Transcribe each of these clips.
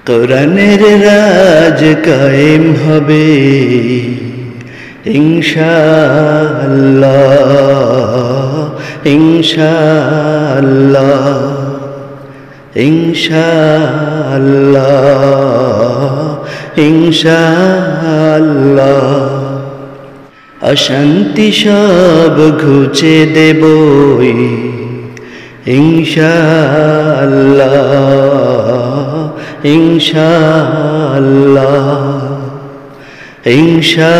কোরআনের রাজ কায়েম হবে ইনশাআল্লাহ, ইনশাআল্লাহ, ইনশাআল্লাহ, ইনশাআল্লাহ। অশান্তি সব ঘুচে দেবই ইনশাআল্লাহ, ইনশাআল্লাহ, ইনশাআল্লাহ,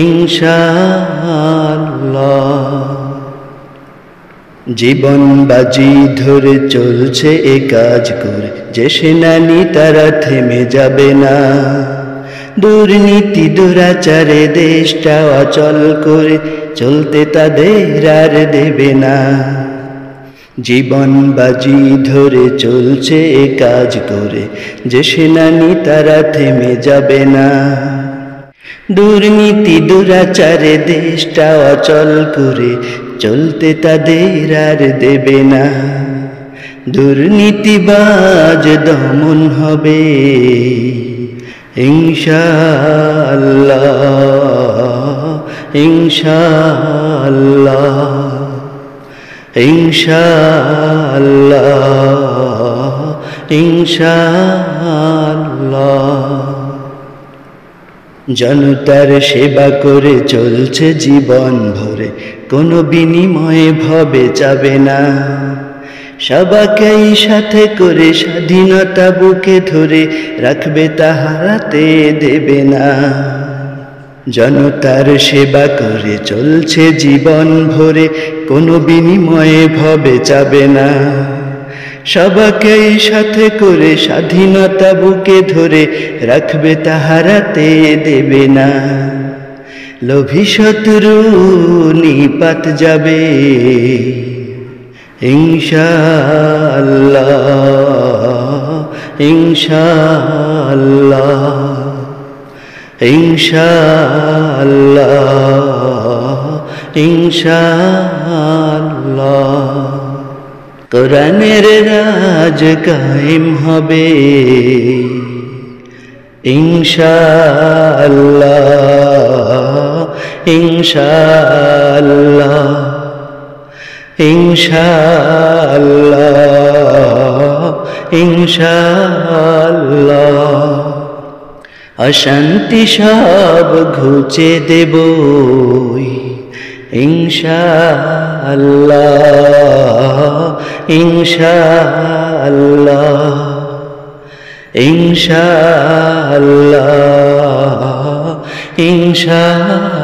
ইনশাআল্লাহ। জীবন বাজি ধরে চলছে এ কাজ করে, যে সেনানি তারা থেমে যাবে না। দুর্নীতি দুরাচারে দেশটা অচল করে চলতে তাদের আর দেবে না। জীবন বাজি ধরে চলছে এ কাজ করে, যে সেনানি তারা থেমে যাবে না। দুর্নীতি দুরাচারে দেশটা অচল করে চলতে তাদের আর দেবে না। দুর্নীতিবাজ দমন হবে ইনশাআল্লাহ, ইনশাআল্লাহ, ইনশাআল্লাহ, ইনশাআল্লাহ। জনতার সেবা করে চলছে জীবন ভরে, কোনো বিনিময়ে ভবে যাবে না। সবাকেই সাথে করে স্বাধীনতা বুকে ধরে রাখবে, তা হারাতে দেবে না। জনতার সেবা করে চলছে জীবন ভরে, কোনো বিনিময়ে ভবে যাবে না। সবাকেই সাথে করে স্বাধীনতা বুকে ধরে রাখবে, তা হারাতে দেবে না। লোভী শত্রু নিপাত যাবে ইনশাআল্লাহ, ইনশাআল্লাহ, ইনশাআল্লাহ, ইনশাআল্লাহ। কোরআনের রাজ কায়েম হবে ইনশাআল্লাহ, ইনশাআল্লাহ, ইনশাআল্লাহ, ইনশাআল্লাহ। অশান্তি সব ঘুচে দেবই ইনশাআল্লাহ, ইনশাআল্লাহ, ইনশাআল্লাহ, ইনশাআল্লাহ।